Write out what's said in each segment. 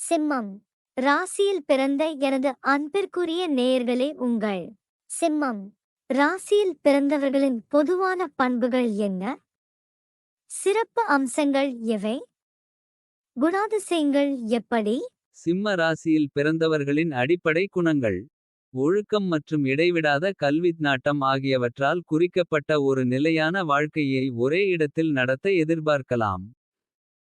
சிம்மம் ராசியில் பிறந்த எனது அன்பிற்குரிய நேயர்களே, உங்கள் சிம்மம் ராசியில் பிறந்தவர்களின் பொதுவான பண்புகள் என்ன? சிறப்பு அம்சங்கள் எவை? குணாதிசயங்கள் எப்படி? சிம்ம ராசியில் பிறந்தவர்களின் அடிப்படை குணங்கள். ஒழுக்கம் மற்றும் இடைவிடாத கல்வித் நாட்டம் ஆகியவற்றால் குறிக்கப்பட்ட ஒரு நிலையான வாழ்க்கையை ஒரே இடத்தில் நடத்த எதிர்பார்க்கலாம்.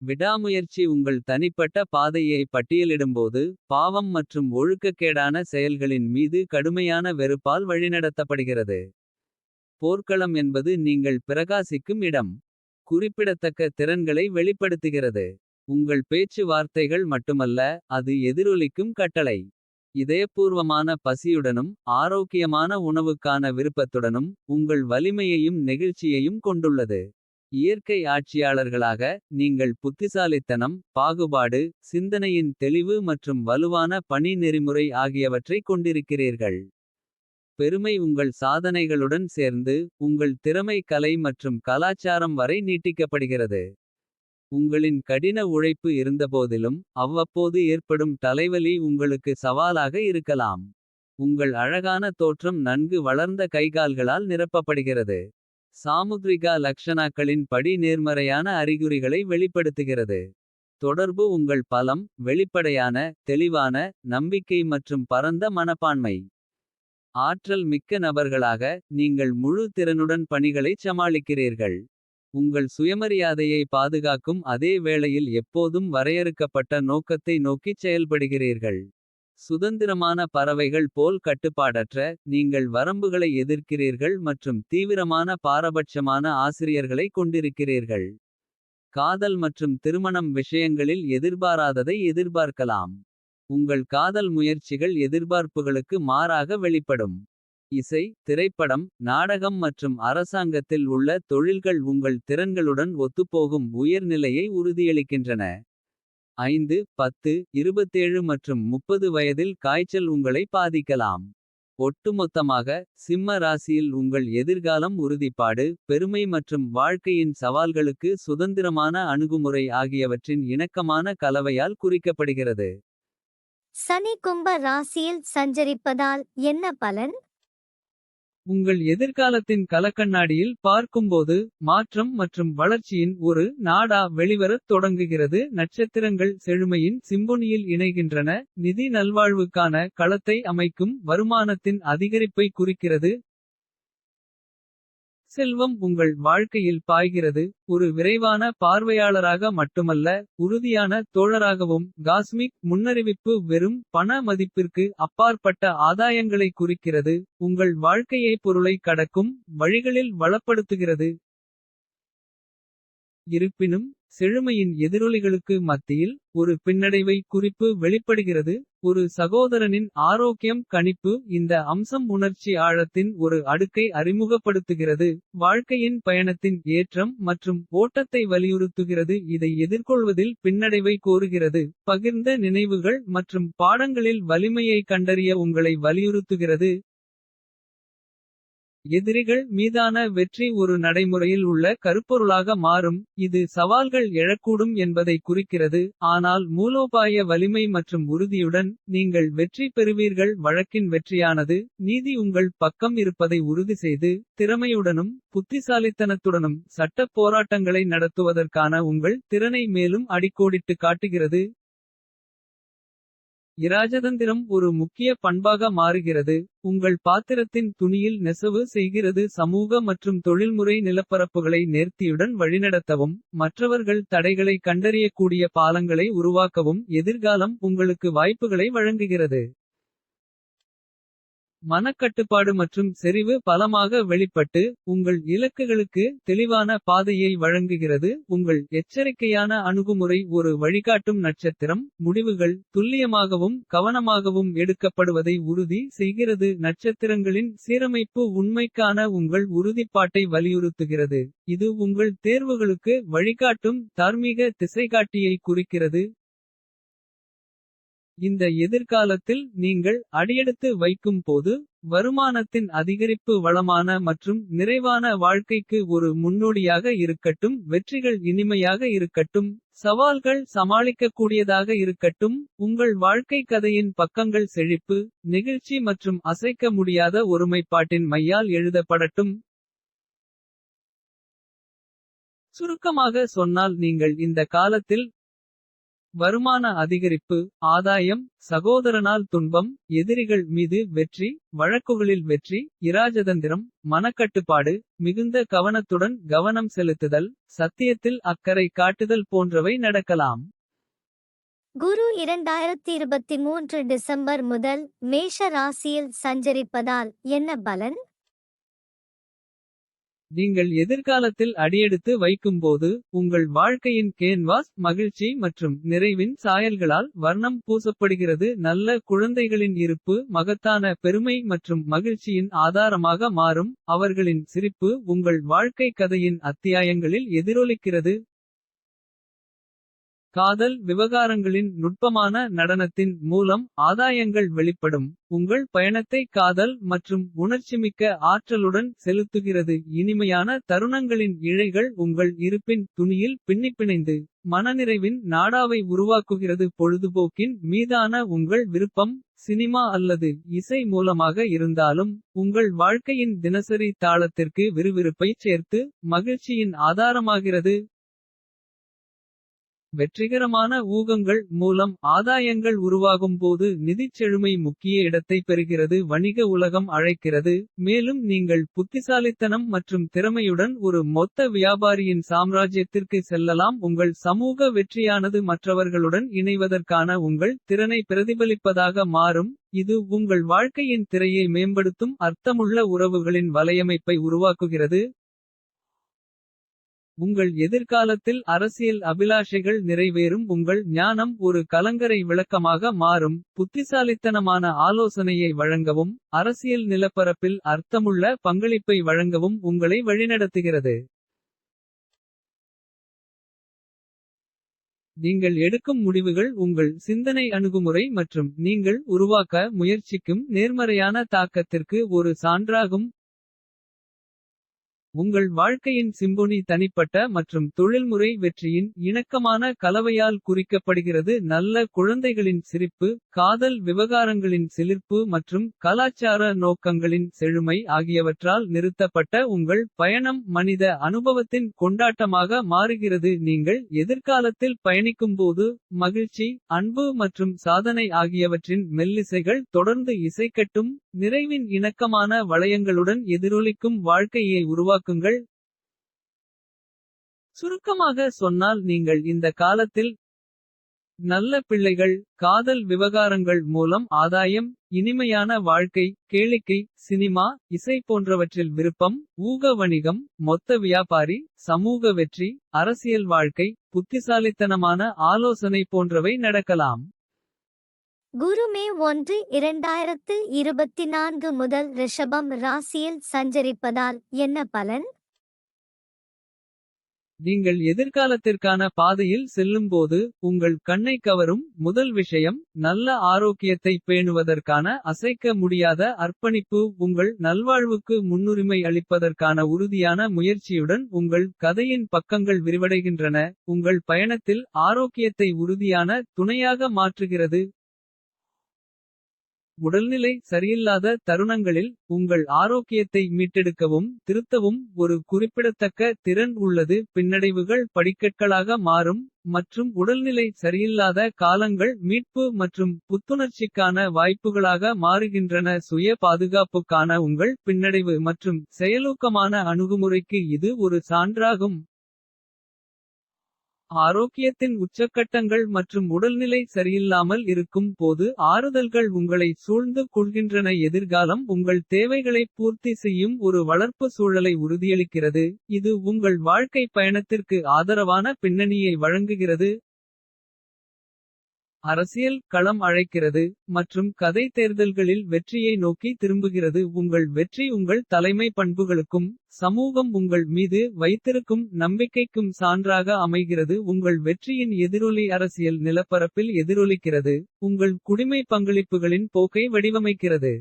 விடாமுயற்சி உங்கள் தனிப்பட்ட பாதையை பட்டியலிடும்போது. பாவம் மற்றும் ஒழுக்கக்கேடான செயல்களின் மீது கடுமையான வெறுப்பால் வழிநடத்தப்படுகிறது. போர்க்களம் என்பது நீங்கள் பிரகாசிக்கும் இடம். குறிப்பிடத்தக்க திறன்களை வெளிப்படுத்துகிறது. உங்கள் பேச்சு வார்த்தைகள் மட்டுமல்ல, அது எதிரொலிக்கும் கட்டளை. இதயப்பூர்வமான பசியுடனும் ஆரோக்கியமான உணவுக்கான விருப்பத்துடனும். உங்கள் வலிமையையும் நெகிழ்ச்சியையும் கொண்டுள்ளது. இயற்கை ஆட்சியாளர்களாக நீங்கள் புத்திசாலித்தனம். பாகுபாடு, சிந்தனையின் தெளிவு மற்றும் வலுவான பணி நெறிமுறை ஆகியவற்றை கொண்டிருக்கிறீர்கள். பெருமை உங்கள் சாதனைகளுடன் சேர்ந்து. உங்கள் திறமை கலை மற்றும் கலாச்சாரம் வரை நீட்டிக்கப்படுகிறது. உங்களின் கடின உழைப்பு இருந்தபோதிலும். அவ்வப்போது ஏற்படும் தலைவலி உங்களுக்கு சவாலாக இருக்கலாம். உங்கள் அழகான தோற்றம் நன்கு வளர்ந்த கைகால்களால் நிரப்பப்படுகிறது. சாமுத்ரிகா லக்ஷணாக்களின் படி நேர்மறையான அறிகுறிகளை வெளிப்படுத்துகிறது. தொடர்பு உங்கள் பலம், வெளிப்படையான, தெளிவான. நம்பிக்கை மற்றும் பரந்த மனப்பான்மை. ஆற்றல் மிக்க நபர்களாக நீங்கள் முழு திறனுடன் பணிகளைச் சமாளிக்கிறீர்கள். உங்கள் சுயமரியாதையை பாதுகாக்கும் அதே வேளையில் எப்போதும் வரையறுக்கப்பட்ட நோக்கத்தை நோக்கிச் செயல்படுகிறீர்கள். சுதந்திரமான பறவைகள் போல் கட்டுப்பாடற்ற. நீங்கள் வரம்புகளை எதிர்க்கிறீர்கள் மற்றும் தீவிரமான பாரபட்சமான ஆசிரியர்களை கொண்டிருக்கிறீர்கள். காதல் மற்றும் திருமணம் விஷயங்களில் எதிர்பாராததை எதிர்பார்க்கலாம். உங்கள் காதல் முயற்சிகள் எதிர்பார்ப்புகளுக்கு மாறாக வெளிப்படும். இசை, திரைப்படம், நாடகம் மற்றும் அரசாங்கத்தில் உள்ள தொழில்கள் உங்கள் திறன்களுடன் ஒத்துப்போகும் உயர்நிலையை உறுதியளிக்கின்றன. 5, 10, 27 மற்றும் 30 வயதில் காய்ச்சல் உங்களை பாதிக்கலாம். ஒட்டுமொத்தமாக, சிம்ம ராசியில் உங்கள் எதிர்காலம் உறுதிப்பாடு. பெருமை மற்றும் வாழ்க்கையின் சவால்களுக்கு சுதந்திரமான அணுகுமுறை ஆகியவற்றின் இணக்கமான கலவையால் குறிக்கப்படுகிறது. சனி கும்ப ராசியில் சஞ்சரிப்பதால் என்ன பலன்? உங்கள் எதிர்காலத்தின் கலக்கண்ணாடியில் பார்க்கும்போது. மாற்றம் மற்றும் வளர்ச்சியின் ஒரு நாடா வெளிவரத் தொடங்குகிறது. நட்சத்திரங்கள் செழுமையின் சிம்பொனியில் இணைகின்றன. நிதி நல்வாழ்வுக்கான களத்தை அமைக்கும் வருமானத்தின் அதிகரிப்பை குறிக்கிறது. செல்வம் உங்கள் வாழ்க்கையில் பாய்கிறது. ஒரு விரைவான பார்வையாளராக மட்டுமல்ல, உறுதியான தோழராகவும். காஸ்மிக் முன்னறிவிப்பு வெறும் பண மதிப்பிற்கு அப்பாற்பட்ட ஆதாயங்களை குறிக்கிறது. உங்கள் வாழ்க்கையை பொருளை கடக்கும் வழிகளில் வளப்படுத்துகிறது. இருப்பினும், செழுமையின் எதிரொலிகளுக்கு மத்தியில் ஒரு பின்னடைவை குறிப்பு வெளிப்படுகிறது. ஒரு சகோதரனின் ஆரோக்கியம் கணிப்பு இந்த அம்சம் உணர்ச்சி ஆழத்தின் ஒரு அடுக்கை அறிமுகப்படுத்துகிறது. வாழ்க்கையின் பயணத்தின் ஏற்றம் மற்றும் ஓட்டத்தை வலியுறுத்துகிறது. இதை எதிர்கொள்வதில் பின்னடைவை கோருகிறது. பகிர்ந்த நினைவுகள் மற்றும் பாடங்களில் வலிமையை கண்டறிய உங்களை வலியுறுத்துகிறது. எதிரிகள் மீதான வெற்றி ஒரு நடைமுறையில் உள்ள கருப்பொருளாக மாறும். இது சவால்கள் எழக்கூடும் என்பதை குறிக்கிறது. ஆனால் மூலோபாய வலிமை மற்றும் உறுதியுடன். நீங்கள் வெற்றி பெறுவீர்கள். வழக்கின் வெற்றியானது. நீதி உங்கள் பக்கம் இருப்பதை உறுதிசெய்து. திறமையுடனும் புத்திசாலித்தனத்துடனும் சட்டப் போராட்டங்களை நடத்துவதற்கான உங்கள் திறனை மேலும் அடிக்கோடிட்டு காட்டுகிறது. இராஜதந்திரம் ஒரு முக்கிய பண்பாக மாறுகிறது. உங்கள் பாத்திரத்தின் துணியில் நெசவு செய்கிறது. சமூக மற்றும் தொழில்முறை நிலப்பரப்புகளை நேர்த்தியுடன் வழிநடத்தவும். மற்றவர்கள் தடைகளை கண்டறியக்கூடிய பாலங்களை உருவாக்கவும். எதிர்காலம் உங்களுக்கு வாய்ப்புகளை வழங்குகிறது. மனக்கட்டுப்பாடு மற்றும் செறிவு பலமாக வெளிப்பட்டு. உங்கள் இலக்குகளுக்கு தெளிவான பாதையை வழங்குகிறது. உங்கள் எச்சரிக்கையான அணுகுமுறை ஒரு வழிகாட்டும் நட்சத்திரம். முடிவுகள் துல்லியமாகவும் கவனமாகவும் எடுக்கப்படுவதை உறுதி செய்கிறது. நட்சத்திரங்களின் சீரமைப்பு உண்மைக்கான உங்கள் உறுதிப்பாட்டை வலியுறுத்துகிறது. இது உங்கள் தேர்வுகளுக்கு வழிகாட்டும் தார்மீக திசைகாட்டியை குறிக்கிறது. இந்த எதிர்காலத்தில் நீங்கள் அடியெடுத்து வைக்கும் போது. வருமானத்தின் அதிகரிப்பு வளமான மற்றும் நிறைவான வாழ்க்கைக்கு ஒரு முன்னோடியாக இருக்கட்டும். வெற்றிகள் இனிமையாக இருக்கட்டும். சவால்கள் சமாளிக்கக்கூடியதாக இருக்கட்டும். உங்கள் வாழ்க்கை கதையின் பக்கங்கள் செழிப்பு. நெகிழ்ச்சி மற்றும் அசைக்க முடியாத ஒருமைப்பாட்டின் மையால் எழுதப்படட்டும். சுருக்கமாக சொன்னால் நீங்கள் இந்த காலத்தில். வருமான அதிகரிப்பு, ஆதாயம், சகோதரனால் துன்பம், எதிரிகள் மீது வெற்றி, வழக்குகளில் வெற்றி, இராஜதந்திரம், மனக்கட்டுப்பாடு, மிகுந்த கவனத்துடன் கவனம் செலுத்துதல், சத்தியத்தில் அக்கறை காட்டுதல் போன்றவை நடக்கலாம். குரு 2023 டிசம்பர் முதல் மேஷ ராசியில் சஞ்சரிப்பதால் என்ன பலன்? நீங்கள் எதிர்காலத்தில் அடியெடுத்து வைக்கும்போது. உங்கள் வாழ்க்கையின் கேன்வாஸ் மகிழ்ச்சி மற்றும் நிறைவின் சாயல்களால் வர்ணம் பூசப்படுகிறது. நல்ல குழந்தைகளின் இருப்பு மகத்தான பெருமை மற்றும் மகிழ்ச்சியின் ஆதாரமாக மாறும். அவர்களின் சிரிப்பு உங்கள் வாழ்க்கை கதையின் அத்தியாயங்களில் எதிரொலிக்கிறது. காதல் விவகாரங்களின் நுட்பமான நடனத்தின் மூலம் ஆதாயங்கள் வெளிப்படும். உங்கள் பயணத்தை காதல் மற்றும் உணர்ச்சிமிக்க ஆற்றலுடன் செலுத்துகிறது. இனிமையான தருணங்களின் இழைகள் உங்கள் இருப்பின் துணியில் பின்னிப்பிணைந்து. மனநிறைவின் நாடாவை உருவாக்குகிறது. பொழுதுபோக்கின் மீதான உங்கள் விருப்பம். சினிமா அல்லது இசை மூலமாக இருந்தாலும். உங்கள் வாழ்க்கையின் தினசரி தாளத்திற்கு விறுவிறுப்பை சேர்த்து. மகிழ்ச்சியின் ஆதாரமாகிறது. வெற்றிகரமான ஊகங்கள் மூலம் ஆதாயங்கள் உருவாகும் போது. நிதிச் செழுமை முக்கிய இடத்தை பெறுகிறது. வணிக உலகம் அழைக்கிறது. மேலும் நீங்கள் புத்திசாலித்தனம் மற்றும் திறமையுடன் ஒரு மொத்த வியாபாரியின் சாம்ராஜ்யத்திற்கு செல்லலாம். உங்கள் சமூக வெற்றியானது மற்றவர்களுடன் இணைவதற்கான உங்கள் திறனை பிரதிபலிப்பதாக மாறும். இது உங்கள் வாழ்க்கையின் திரையை மேம்படுத்தும். அர்த்தமுள்ள உறவுகளின் வலையமைப்பை உருவாக்குகிறது. உங்கள் எதிர்காலத்தில் அரசியல் அபிலாஷைகள் நிறைவேறும். உங்கள் ஞானம் ஒரு கலங்கரை விளக்கமாக மாறும். புத்திசாலித்தனமான ஆலோசனையை வழங்கவும். அரசியல் நிலப்பரப்பில் அர்த்தமுள்ள பங்களிப்பை வழங்கவும் உங்களை வழிநடத்துகிறது. நீங்கள் எடுக்கும் முடிவுகள் உங்கள் சிந்தனை அணுகுமுறை மற்றும் நீங்கள் உருவாக்க முயற்சிக்கும் நேர்மறையான தாக்கத்திற்கு ஒரு சான்றாகும். உங்கள் வாழ்க்கையின் சிம்பொனி தனிப்பட்ட மற்றும் தொழில்முறை வெற்றியின் இணக்கமான கலவையால் குறிக்கப்படுகிறது. நல்ல குழந்தைகளின் சிரிப்பு, காதல் விவகாரங்களின் சிலிர்ப்பு மற்றும் கலாச்சார நோக்கங்களின் செழுமை ஆகியவற்றால் நிறுத்தப்பட்ட உங்கள் பயணம் மனித அனுபவத்தின் கொண்டாட்டமாக மாறுகிறது. நீங்கள் எதிர்காலத்தில் பயணிக்கும்போது மகிழ்ச்சி, அன்பு மற்றும் சாதனை ஆகியவற்றின் மெல்லிசைகள் தொடர்ந்து இசைக்கட்டும். நிறைவின் இணக்கமான வளையங்களுடன் எதிரொலிக்கும் வாழ்க்கையை உருவாக்குங்கள். சுருக்கமாக சொன்னால் நீங்கள் இந்த காலத்தில். நல்ல பிள்ளைகள், காதல் விவகாரங்கள் மூலம் ஆதாயம், இனிமையான வாழ்க்கை, கேளிக்கை, சினிமா, இசை போன்றவற்றில் விருப்பம், ஊக வணிகம், மொத்த வியாபாரி, சமூக வெற்றி, அரசியல் வாழ்க்கை, புத்திசாலித்தனமான ஆலோசனை போன்றவை நடக்கலாம். குரு மே 1, 2024 முதல் ரிஷபம் ராசியில் சஞ்சரிப்பதால் என்ன பலன்? நீங்கள் எதிர்காலத்திற்கான பாதையில் செல்லும்போது. உங்கள் கண்ணை கவரும் முதல் விஷயம். நல்ல ஆரோக்கியத்தை பேணுவதற்கான அசைக்க முடியாத அர்ப்பணிப்பு. உங்கள் நல்வாழ்வுக்கு முன்னுரிமை அளிப்பதற்கான உறுதியான முயற்சியுடன். உங்கள் கதையின் பக்கங்கள் விரிவடைகின்றன. உங்கள் பயணத்தில் ஆரோக்கியத்தை உறுதியான துணையாக மாற்றுகிறது. உடல்நிலை சரியில்லாத தருணங்களில். உங்கள் ஆரோக்கியத்தை மீட்டெடுக்கவும் திருத்தவும் ஒரு குறிப்பிடத்தக்க திறன் உள்ளது. பின்னடைவுகள் படிக்கற்களாக மாறும். மற்றும் உடல்நிலை சரியில்லாத காலங்கள் மீட்பு மற்றும் புத்துணர்ச்சிக்கான வாய்ப்புகளாக மாறுகின்றன. சுய பாதுகாப்புக்கான உங்கள் பின்னடைவு மற்றும் செயலூக்கமான அணுகுமுறைக்கு இது ஒரு சான்றாகும். ஆரோக்கியத்தின் உச்சக்கட்டங்கள் மற்றும் உடல்நிலை சரியில்லாமல் இருக்கும் போது. ஆறுதல்கள் உங்களை சூழ்ந்து கொள்கின்றன. எதிர்காலம் உங்கள் தேவைகளை பூர்த்தி செய்யும் ஒரு வளர்ப்பு சூழலை உறுதியளிக்கிறது. இது உங்கள் வாழ்க்கை பயணத்திற்கு ஆதரவான பின்னணியை வழங்குகிறது. அரசியல் களம் அழைக்கிறது. மற்றும் கதை தேர்தல்களில் வெற்றியை நோக்கி திரும்புகிறது. உங்கள் வெற்றி உங்கள் தலைமை பண்புகளுக்கும். சமூகம் உங்கள் மீது வைத்திருக்கும் நம்பிக்கைக்கும் சான்றாக அமைகிறது. உங்கள் வெற்றியின் எதிரொலி அரசியல் நிலப்பரப்பில் எதிரொலிக்கிறது. உங்கள் குடிமை பங்களிப்புகளின் போக்கை வடிவமைக்கிறது.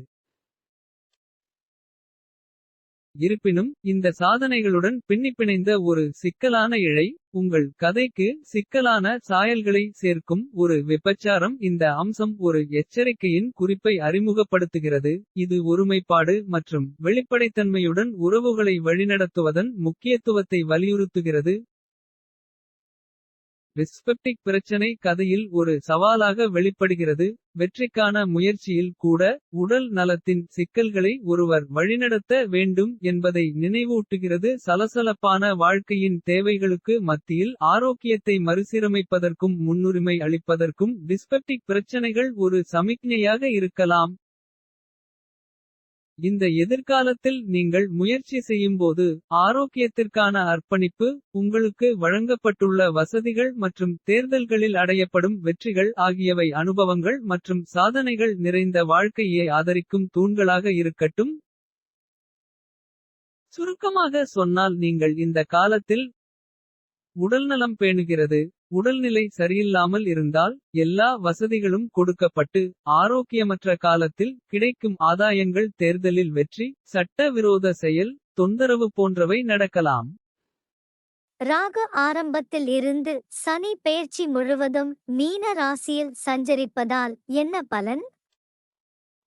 இருப்பினும் இந்த சாதனைகளுடன் பின்னிப்பிணைந்த ஒரு சிக்கலான இழை. உங்கள் கதைக்கு சிக்கலான சாயல்களை சேர்க்கும் ஒரு விபச்சாரம். இந்த அம்சம் ஒரு எச்சரிக்கையின் குறிப்பை அறிமுகப்படுத்துகிறது. இது ஒருமைப்பாடு மற்றும் வெளிப்படைத்தன்மையுடன் உறவுகளை வழிநடத்துவதன் முக்கியத்துவத்தை வலியுறுத்துகிறது. டிஸ்பெப்டிக் பிரச்சனை கதையில் ஒரு சவாலாக வெளிப்படுகிறது. வெற்றிக்கான முயற்சியில் கூட உடல் நலத்தின் சிக்கல்களை ஒருவர் வழிநடத்த வேண்டும் என்பதை நினைவூட்டுகிறது. சலசலப்பான வாழ்க்கையின் தேவைகளுக்கு மத்தியில் ஆரோக்கியத்தை மறுசீரமைப்பதற்கும் முன்னுரிமை அளிப்பதற்கும் டிஸ்பெப்டிக் பிரச்சனைகள் ஒரு சமிக்ஞையாக இருக்கலாம். இந்த எதிர்காலத்தில் நீங்கள் முயற்சி செய்யும்போது ஆரோக்கியத்திற்கான அர்ப்பணிப்பு. உங்களுக்கு வழங்கப்பட்டுள்ள வசதிகள் மற்றும் தேர்தல்களில் அடையப்படும் வெற்றிகள் ஆகியவை அனுபவங்கள் மற்றும் சாதனைகள் நிறைந்த வாழ்க்கையை ஆதரிக்கும் தூண்களாக இருக்கட்டும். சுருக்கமாக சொன்னால் நீங்கள் இந்த காலத்தில் உடல்நலம் பேணுகிறது. உடல்நிலை சரியில்லாமல் இருந்தால் எல்லா வசதிகளும் கொடுக்கப்பட்டு. ஆரோக்கியமற்ற காலத்தில் கிடைக்கும் ஆதாயங்கள் தேர்தலில் வெற்றி. சட்டவிரோத செயல் தொந்தரவு போன்றவை நடக்கலாம். ராகு ஆரம்பத்தில் இருந்து சனி பெயர்ச்சி முழுவதும் மீன ராசியில் சஞ்சரிப்பதால் என்ன பலன்?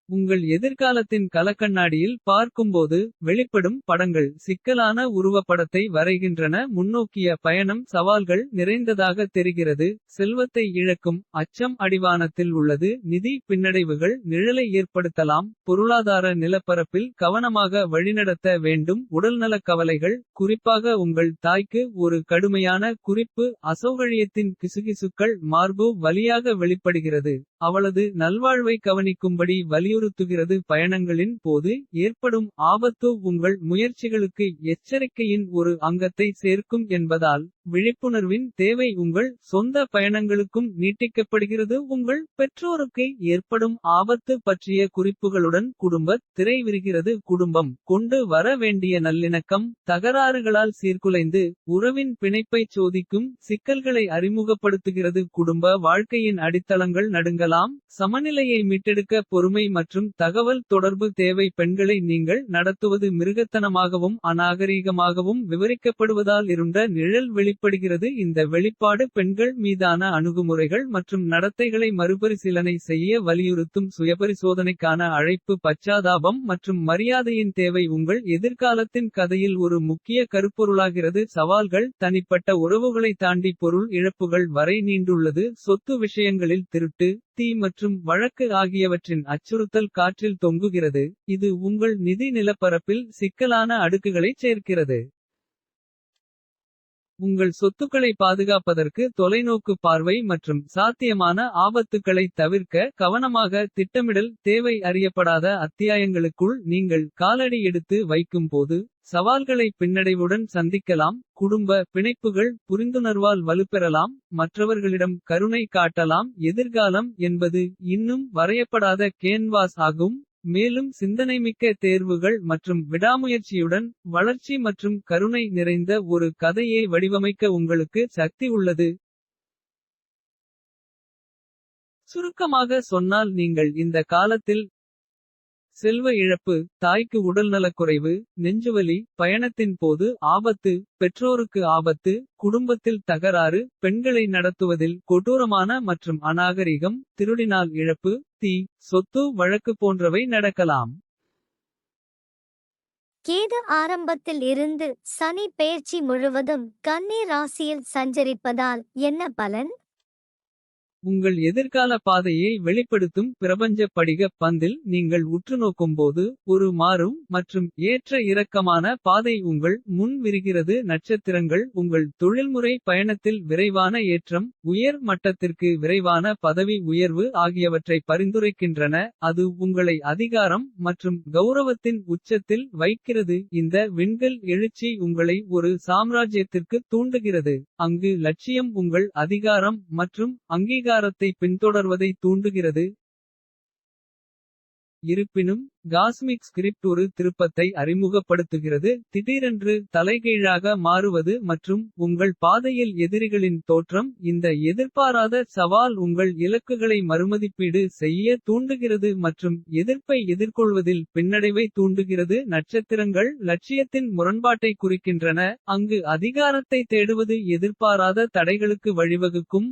உங்கள் எதிர்காலத்தின் கலக்கண்ணாடியில் பார்க்கும்போது வெளிப்படும் படங்கள் சிக்கலான உருவப்படத்தை வரைகின்றன. முன்னோக்கிய பயணம் சவால்கள் நிறைந்ததாக தெரிகிறது. செல்வத்தை இழக்கும் அச்சம் அடிவானத்தில் உள்ளது. நிதி பின்னடைவுகள் நிழலை ஏற்படுத்தலாம். பொருளாதார நிலப்பரப்பில் கவனமாக வழிநடத்த வேண்டும். உடல்நலக் கவலைகள் குறிப்பாக உங்கள் தாய்க்கு ஒரு கடுமையான குறிப்பு. அசௌகரியத்தின் கிசுகிசுக்கள் மார்பு வலியாக வெளிப்படுகிறது. அவளது நல்வாழ்வை கவனிக்கும்படி வலியுறுத்துகிறது. பயணங்களின் போது ஏற்படும் ஆபத்து உங்கள் முயற்சிகளுக்கு எச்சரிக்கையின் ஒரு அங்கத்தை சேர்க்கும் என்பதால். விழிப்புணர்வின் தேவை உங்கள் சொந்த பயணங்களுக்கும் நீட்டிக்கப்படுகிறது. உங்கள் பெற்றோருக்கு ஏற்படும் ஆபத்து பற்றிய குறிப்புகளுடன் குடும்பத் திரை விரிகிறது. குடும்பம் கொண்டு வர வேண்டிய நல்லிணக்கம் தகராறுகளால் சீர்குலைந்து. உறவின் பிணைப்பைச் சோதிக்கும் சிக்கல்களை அறிமுகப்படுத்துகிறது. குடும்ப வாழ்க்கையின் அடித்தளங்கள் நடுங்கலாம். சமநிலையை மீட்டெடுக்க பொறுமை மற்றும் தகவல் தொடர்பு தேவை. பெண்களை நீங்கள் நடத்துவது மிருகத்தனமாகவும் அநாகரீகமாகவும் விவரிக்கப்படுவதால் இருண்ட நிழல் வெளிப்படுகிறது. இந்த வெளிப்பாடு பெண்கள் மீதான அணுகுமுறைகள் மற்றும் நடத்தைகளை மறுபரிசீலனை செய்ய வலியுறுத்தும் சுயபரிசோதனைக்கான அழைப்பு. பச்சாதாபம் மற்றும் மரியாதையின் தேவை உங்கள் எதிர்காலத்தின் கதையில் ஒரு முக்கிய கருப்பொருளாகிறது. சவால்கள் தனிப்பட்ட உறவுகளை தாண்டி பொருள் இழப்புகள் வரை நீண்டுள்ளது. சொத்து விஷயங்களில் திருட்டு தீ மற்றும் வழக்கு ஆகியவற்றின் அச்சுறுத்தல் காற்றில் தொங்குகிறது. இது உங்கள் நிதி நிலப்பரப்பில் சிக்கலான அடுக்குகளைச் சேர்க்கிறது. உங்கள் சொத்துக்களை பாதுகாப்பதற்கு தொலைநோக்கு பார்வை மற்றும் சாத்தியமான ஆபத்துக்களை தவிர்க்க கவனமாக திட்டமிடல் தேவை. அறியப்படாத அத்தியாயங்களுக்குள் நீங்கள் காலடி எடுத்து வைக்கும் போது சவால்களை பின்னடைவுடன் சந்திக்கலாம். குடும்ப பிணைப்புகள் புரிந்துணர்வால் வலுப்பெறலாம். மற்றவர்களிடம் கருணை காட்டலாம். எதிர்காலம் என்பது இன்னும் வரையப்படாத கேன்வாஸ் ஆகும். மேலும் சிந்தனைமிக்க தேர்வுகள் மற்றும் விடாமுயற்சியுடன் வளர்ச்சி மற்றும் கருணை நிறைந்த ஒரு கதையை வடிவமைக்க உங்களுக்கு சக்தி உள்ளது. சுருக்கமாக சொன்னால் நீங்கள் இந்த காலத்தில் செல்வ இழப்பு, தாய்க்கு உடல்நலக்குறைவு, நெஞ்சுவலி, பயணத்தின் போது ஆபத்து, பெற்றோருக்கு ஆபத்து, குடும்பத்தில் தகராறு, பெண்களை நடத்துவதில் கொடூரமான மற்றும் அநாகரிகம், திருடினால் இழப்பு, தீ, சொத்து வழக்கு போன்றவை நடக்கலாம். கேது ஆரம்பத்தில் இருந்து சனி பெயர்ச்சி முழுவதும் கன்னி ராசியில் சஞ்சரிப்பதால் என்ன பலன்? உங்கள் எதிர்கால பாதையை வெளிப்படுத்தும் பிரபஞ்ச படிக பந்தில் நீங்கள் உற்றுநோக்கும்போது ஒரு மாறும் மற்றும் ஏற்ற இறக்கமான பாதை உங்கள் முன் விரிகிறது. நட்சத்திரங்கள் உங்கள் தொழில்முறை பயணத்தில் விரைவான ஏற்றம், உயர் மட்டத்திற்கு விரைவான பதவி உயர்வு ஆகியவற்றை பரிந்துரைக்கின்றன. அது உங்களை அதிகாரம் மற்றும் கௌரவத்தின் உச்சத்தில் வைக்கிறது. இந்த விண்கல் எழுச்சி உங்களை ஒரு சாம்ராஜ்யத்திற்கு தூண்டுகிறது. அங்கு லட்சியம் உங்கள் அதிகாரம் மற்றும் அங்கீகாரம் அதிகாரத்தை பின்தொடர்வதை தூண்டுகிறது. இருப்பினும் காஸ்மிக் ஸ்கிரிப்ட் ஒரு திருப்பத்தை அறிமுகப்படுத்துகிறது. திடீரென்று தலைகீழாக மாறுவது மற்றும் உங்கள் பாதையில் எதிரிகளின் தோற்றம். இந்த எதிர்பாராத சவால் உங்கள் இலக்குகளை மறுமதிப்பீடு செய்ய தூண்டுகிறது மற்றும் எதிர்ப்பை எதிர்கொள்வதில் பின்னடைவை தூண்டுகிறது. நட்சத்திரங்கள் லட்சியத்தின் முரண்பாட்டை குறிக்கின்றன. அங்கு அதிகாரத்தை தேடுவது எதிர்பாராத தடைகளுக்கு வழிவகுக்கும்.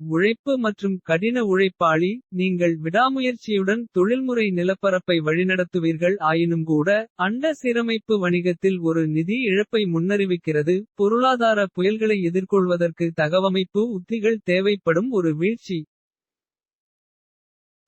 உழைப்பு மற்றும் கடின உழைப்பாளி. நீங்கள் விடாமுயற்சியுடன் தொழில்முறை நிலப்பரப்பை வழிநடத்துவீர்கள். ஆயினும்கூட அண்ட சீரமைப்பு வணிகத்தில் ஒரு நிதி இழப்பை முன்னறிவிக்கிறது. பொருளாதார புயல்களை எதிர்கொள்வதற்கு தகவமைப்பு உத்திகள் தேவைப்படும் ஒரு வீழ்ச்சி.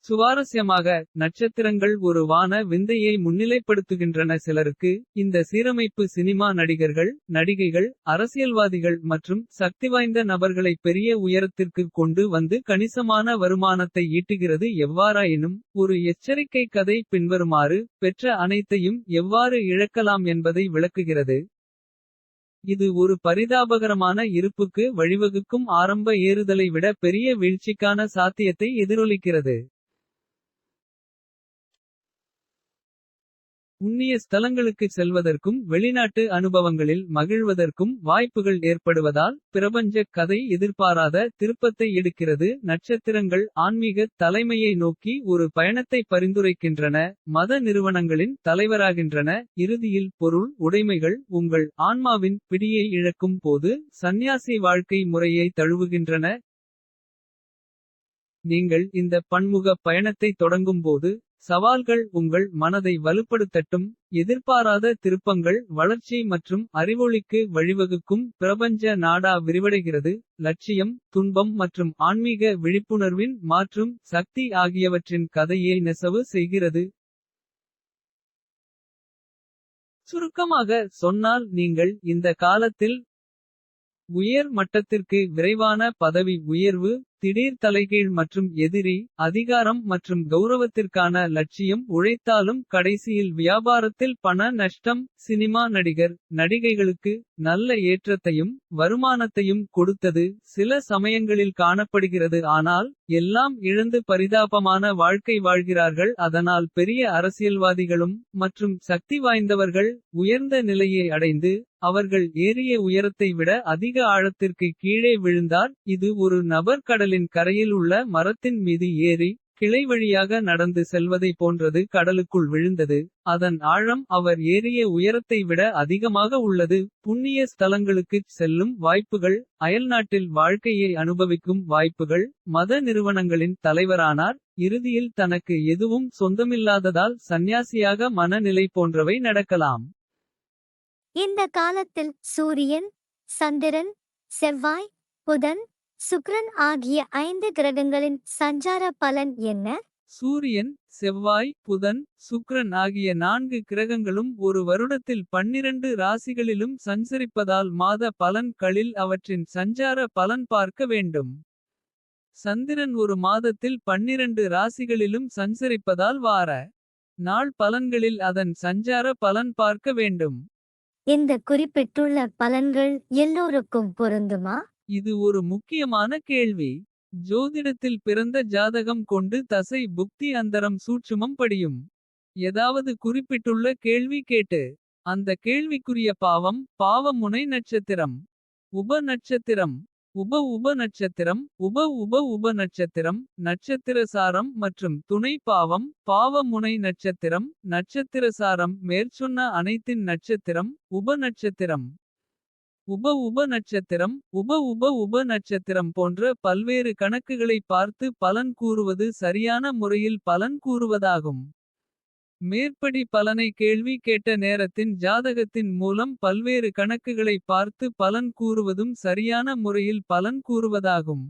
சுவாரஸ்யமாக நட்சத்திரங்கள் ஒரு வான விந்தையை முன்னிலைப்படுத்துகின்றன. சிலருக்கு இந்த சீரமைப்பு சினிமா நடிகர்கள் நடிகைகள் அரசியல்வாதிகள் மற்றும் சக்திவாய்ந்த நபர்களை பெரிய உயரத்திற்கு கொண்டு வந்து கணிசமான வருமானத்தை ஈட்டுகிறது. எவ்வாறாயினும் ஒரு எச்சரிக்கை கதை பின்வருமாறு பெற்ற அனைத்தையும் எவ்வாறு இழக்கலாம் என்பதை விளக்குகிறது. இது ஒரு பரிதாபகரமான இருப்புக்கு வழிவகுக்கும் ஆரம்ப ஏறுதலை விட பெரிய வீழ்ச்சிக்கான சாத்தியத்தை எதிரொலிக்கிறது. புண்ணிய ஸ்தலங்களுக்கு செல்வதற்கும் வெளிநாட்டு அனுபவங்களில் மகிழ்வதற்கும் வாய்ப்புகள் ஏற்படுவதால். பிரபஞ்ச கதை எதிர்பாராத திருப்பத்தை எடுக்கிறது. நட்சத்திரங்கள் ஆன்மீக தலைமையை நோக்கி ஒரு பயணத்தை பரிந்துரைக்கின்றன. மத நிறுவனங்களின் தலைவராகின்றன. இறுதியில் பொருள் உடைமைகள் உங்கள் ஆன்மாவின் பிடியை இழக்கும் போது சந்நியாசி வாழ்க்கை முறையை தழுவுகின்றன. நீங்கள் இந்த பன்முக பயணத்தை தொடங்கும்போது. சவால்கள் உங்கள் மனதை வலுப்படுத்தட்டும். எதிர்பாராத திருப்பங்கள் வளர்ச்சி மற்றும் அறிவொளிக்கு வழிவகுக்கும். பிரபஞ்ச நாடா விரிவடைகிறது. லட்சியம் துன்பம் மற்றும் ஆன்மீக விழிப்புணர்வின் மாற்றும் சக்தி ஆகியவற்றின் கதையை நெசவு செய்கிறது. சுருக்கமாக சொன்னால் நீங்கள் இந்த காலத்தில் உயர் மட்டத்திற்கு விரைவான பதவி உயர்வு. திடீர் தலைகீழ் மற்றும் எதிரி அதிகாரம் மற்றும் கௌரவத்திற்கான லட்சியம். உழைத்தாலும் கடைசியில் வியாபாரத்தில் பண நஷ்டம். சினிமா நடிகர் நடிகைகளுக்கு நல்ல ஏற்றத்தையும் வருமானத்தையும் கொடுத்தது சில சமயங்களில் காணப்படுகிறது. ஆனால் எல்லாம் இழந்து பரிதாபமான வாழ்க்கை வாழ்கிறார்கள். அதனால் பெரிய அரசியல்வாதிகளும் மற்றும் சக்தி வாய்ந்தவர்கள் உயர்ந்த நிலையை அடைந்து. அவர்கள் ஏறிய உயரத்தை விட அதிக ஆழத்திற்கு கீழே விழுந்தார். இது ஒரு நபர் கடலின் கரையில் உள்ள மரத்தின் மீது ஏறி. கிளை வழியாக நடந்து செல்வதை போன்றது. கடலுக்குள் விழுந்தது. அதன் ஆழம் அவர் ஏறிய உயரத்தை விட அதிகமாக உள்ளது. புண்ணிய ஸ்தலங்களுக்குச் செல்லும் வாய்ப்புகள். அயல்நாட்டில் வாழ்க்கையை அனுபவிக்கும் வாய்ப்புகள். மத நிறுவனங்களின் தலைவரானார். இறுதியில் தனக்கு எதுவும் சொந்தமில்லாததால் சந்நியாசியாக மனநிலை போன்றவை நடக்கலாம். இந்த காலத்தில் சூரியன் சந்திரன் செவ்வாய் புதன் சுக்கிரன் ஆகிய 5 கிரகங்களின் சஞ்சார பலன் என்ன? சூரியன் செவ்வாய் புதன் சுக்கிரன் ஆகிய 4 கிரகங்களும் ஒரு வருடத்தில் 12 ராசிகளிலும் சஞ்சரிப்பதால் மாத பலன்களில் அவற்றின் சஞ்சார பலன் பார்க்க வேண்டும். சந்திரன் ஒரு மாதத்தில் 12 ராசிகளிலும் சஞ்சரிப்பதால் வார நாள் பலன்களில் அதன் சஞ்சார பலன் பார்க்க வேண்டும். இந்த குறிப்பிட்டுள்ள பலன்கள் எல்லோருக்கும் பொருந்துமா? இது ஒரு முக்கியமான கேள்வி. ஜோதிடத்தில் பிறந்த ஜாதகம் கொண்டு தசை புக்தி அந்தரம் சூட்சுமம் படியும். ஏதாவது குறிப்பிட்டுள்ள கேள்வி கேட்டு. அந்த கேள்விக்குரிய பாவம் பாவ முனை நட்சத்திரம். உப நட்சத்திரம் உப நட்சத்திரம் உப நட்சத்திரம். நட்சத்திர சாரம் மற்றும் துணை பாவம் பாவ முனை நட்சத்திரம். நட்சத்திர சாரம் மேற்சொன்ன அனைத்தின் நட்சத்திரம். உப நட்சத்திரம் உப நட்சத்திரம் உப நட்சத்திரம் போன்ற பல்வேறு கணக்குகளை பார்த்து பலன் கூறுவது சரியான முறையில் பலன் கூறுவதாகும். மேற்படி பலனை கேள்வி கேட்ட நேரத்தின் ஜாதகத்தின் மூலம் பல்வேறு கணக்குகளை பார்த்து பலன் கூறுவதும் சரியான முறையில் பலன் கூறுவதாகும்.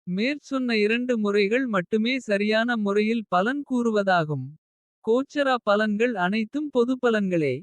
மேற்சொன்ன 2 முறைகள் மட்டுமே சரியான முறையில் பலன் கூறுவதாகும். கோச்சரா பலன்கள் அனைத்தும் பொது பலன்களே.